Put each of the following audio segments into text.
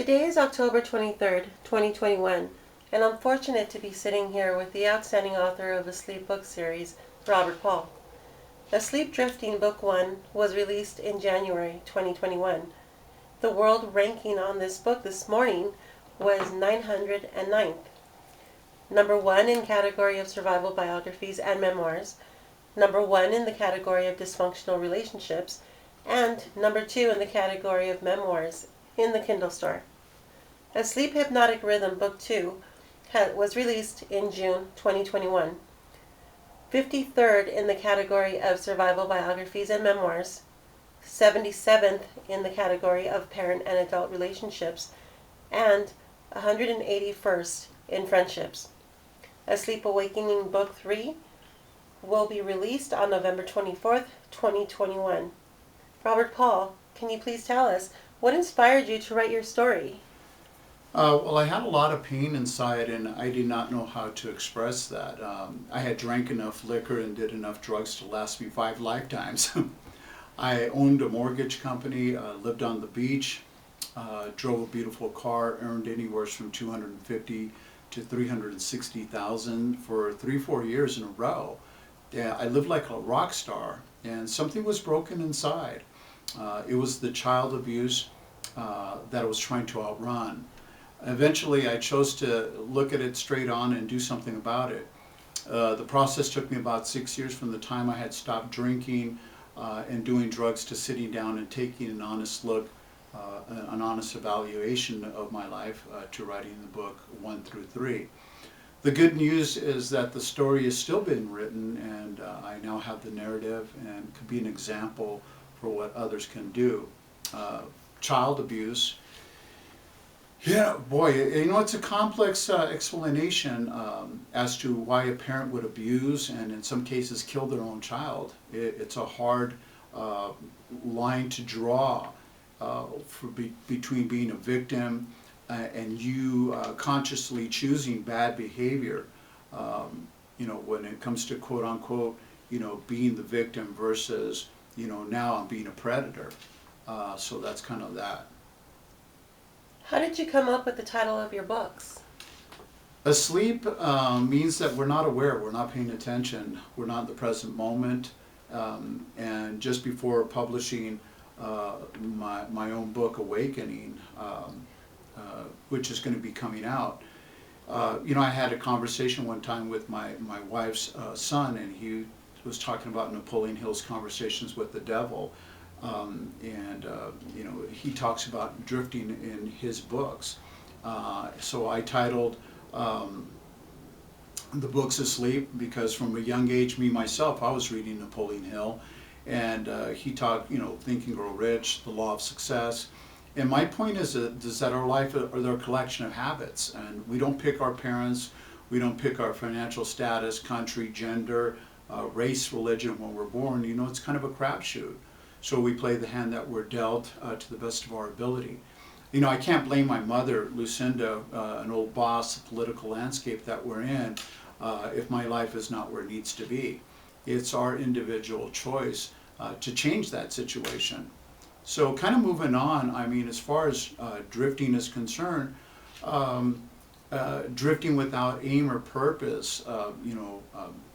Today is October 23rd, 2021, and I'm fortunate to be sitting here with the outstanding author of the Sleep book series, Robert Paul. Asleep Drifting Book 1 was released in January 2021. The world ranking on this book this morning was 909th. Number 1 in category of survival biographies and memoirs, number 1 in the category of dysfunctional relationships, and number 2 in the category of memoirs in the Kindle store. Asleep Hypnotic Rhythm Book 2 was released in June 2021. 53rd in the category of survival biographies and memoirs, 77th in the category of parent and adult relationships, and 181st in friendships. Asleep Awakening Book 3 will be released on November 24th, 2021. Robert Paul, can you please tell us what inspired you to write your story? Well, I had a lot of pain inside, and I did not know how to express that. I had drank enough liquor and did enough drugs to last me 5 lifetimes. I owned a mortgage company, lived on the beach, drove a beautiful car, earned anywhere from $250,000 to $360,000 for 3-4 years in a row. Yeah, I lived like a rock star, and something was broken inside. It was the child abuse that I was trying to outrun. Eventually, I chose to look at it straight on and do something about it. The process took me about 6 years from the time I had stopped drinking and doing drugs to sitting down and taking an honest look, an honest evaluation of my life to writing the book 1 through 3. The good news is that the story is still being written, and I now have the narrative and could be an example for what others can do. Child abuse. Yeah, boy, it's a complex explanation as to why a parent would abuse and in some cases kill their own child. It's a hard line to draw between being a victim and you consciously choosing bad behavior. When it comes to quote unquote, being the victim versus, now I'm being a predator. So that's kind of that. How did you come up with the title of your books? Asleep means that we're not aware, we're not paying attention, we're not in the present moment. And just before publishing my own book, Awakening, which is going to be coming out, I had a conversation one time with my wife's son, and he was talking about Napoleon Hill's Conversations with the Devil. He talks about drifting in his books. So I titled the books Asleep because from a young age, me myself, I was reading Napoleon Hill, and he taught, Think and Grow Rich, The Law of Success. And my point is that our life are a collection of habits, and we don't pick our parents, we don't pick our financial status, country, gender, race, religion when we're born. It's kind of a crapshoot. So we play the hand that we're dealt to the best of our ability. I can't blame my mother, Lucinda, an old boss, the political landscape that we're in, if my life is not where it needs to be. It's our individual choice to change that situation. So kind of moving on, as far as drifting is concerned, drifting without aim or purpose,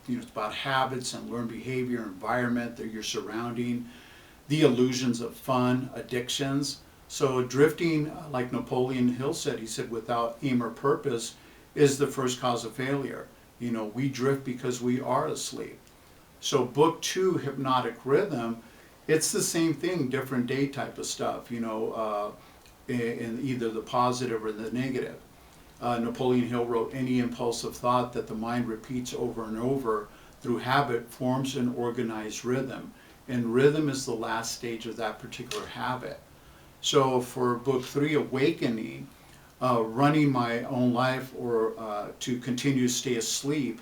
it's about habits and learned behavior, environment that you're surrounding, the illusions of fun, addictions. So drifting, like Napoleon Hill said, he said, without aim or purpose is the first cause of failure. We drift because we are asleep. So book 2, Hypnotic Rhythm, it's the same thing, different day type of stuff, in either the positive or the negative. Napoleon Hill wrote, any impulsive thought that the mind repeats over and over through habit forms an organized rhythm. And rhythm is the last stage of that particular habit. So for book 3, Awakening, running my own life or to continue to stay asleep,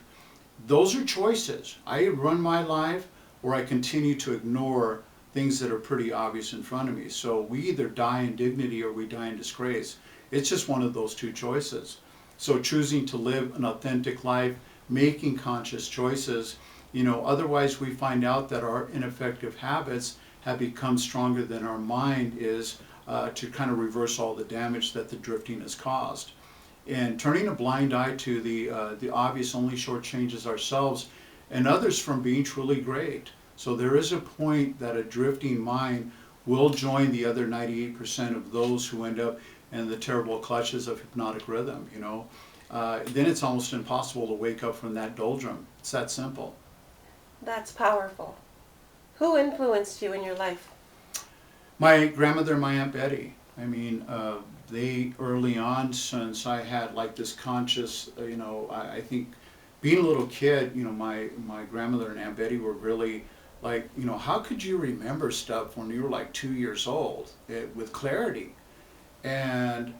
those are choices. I run my life or I continue to ignore things that are pretty obvious in front of me. So we either die in dignity or we die in disgrace. It's just one of those two choices. So choosing to live an authentic life, making conscious choices, otherwise we find out that our ineffective habits have become stronger than our mind is to kind of reverse all the damage that the drifting has caused. And turning a blind eye to the obvious only shortchanges ourselves and others from being truly great. So there is a point that a drifting mind will join the other 98% of those who end up in the terrible clutches of hypnotic rhythm, you know. Then it's almost impossible to wake up from that doldrum. It's that simple. That's powerful. Who influenced you in your life? My grandmother and my Aunt Betty. I mean, they early on, since I had like this conscious, you know, I think being a little kid, you know, my grandmother and Aunt Betty were really like, you know, how could you remember stuff when you were like 2 years old with clarity? And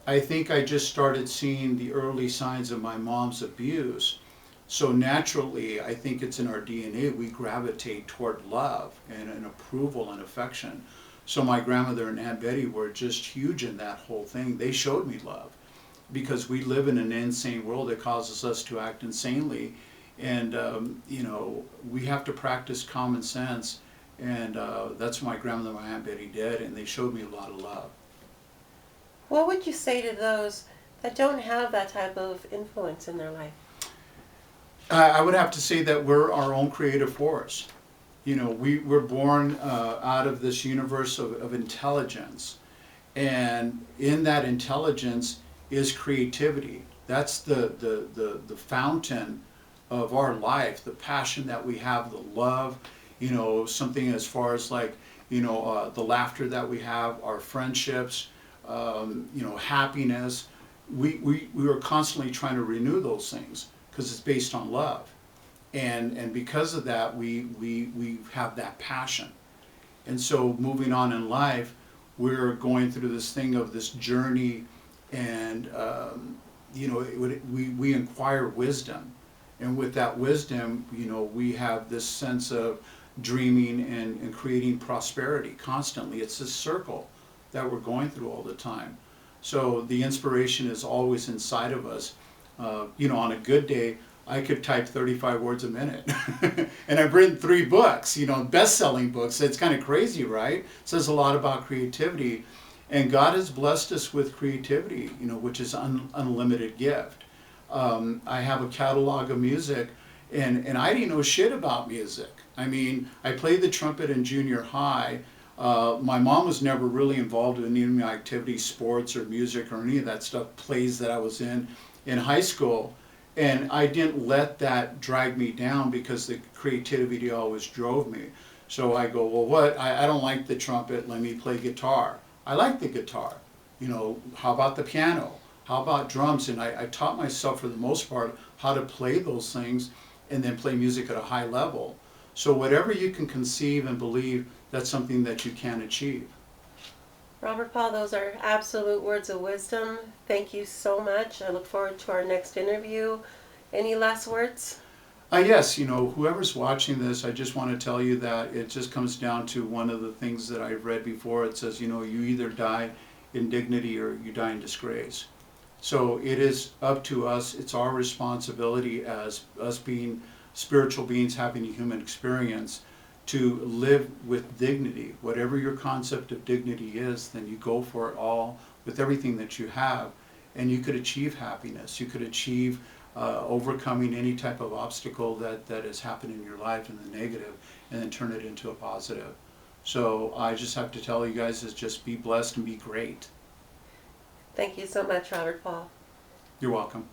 I think I just started seeing the early signs of my mom's abuse. So naturally, I think it's in our DNA, we gravitate toward love and approval and affection. So my grandmother and Aunt Betty were just huge in that whole thing. They showed me love because we live in an insane world that causes us to act insanely. And, you know, we have to practice common sense. And that's what my grandmother and my Aunt Betty did. And they showed me a lot of love. What would you say to those that don't have that type of influence in their life? I would have to say that we're our own creative force. You know, we're born out of this universe of intelligence. And in that intelligence is creativity. That's the fountain of our life, the passion that we have, the love, you know, something as far as like, you know, the laughter that we have, our friendships, you know, happiness. We are constantly trying to renew those things because it's based on love. And because of that, we have that passion. And so moving on in life, we're going through this thing of this journey, and you know, we acquire wisdom. And with that wisdom, you know, we have this sense of dreaming and creating prosperity constantly. It's this circle that we're going through all the time. So the inspiration is always inside of us. You know, on a good day, I could type 35 words a minute. And I've written 3 books, you know, best-selling books. It's kind of crazy, right? It says a lot about creativity. And God has blessed us with creativity, you know, which is unlimited gift. I have a catalog of music, and I didn't know shit about music. I mean, I played the trumpet in junior high. My mom was never really involved in any of my activities, sports or music or any of that stuff, plays that I was in high school. And I didn't let that drag me down because the creativity always drove me. So I go, well, what? I don't like the trumpet, let me play guitar. I like the guitar. You know, how about the piano? How about drums? And I taught myself for the most part how to play those things and then play music at a high level. So whatever you can conceive and believe, that's something that you can achieve. Robert Paul, those are absolute words of wisdom. Thank you so much. I look forward to our next interview. Any last words? Yes, you know, whoever's watching this, I just want to tell you that it just comes down to one of the things that I've read before. It says, you know, you either die in dignity or you die in disgrace. So it is up to us. It's our responsibility as us being spiritual beings having a human experience to live with dignity. Whatever your concept of dignity is, then you go for it all with everything that you have, and you could achieve happiness. You could achieve overcoming any type of obstacle that has happened in your life in the negative, and then turn it into a positive. So I just have to tell you guys is just be blessed and be great. Thank you so much, Robert Paul. You're welcome.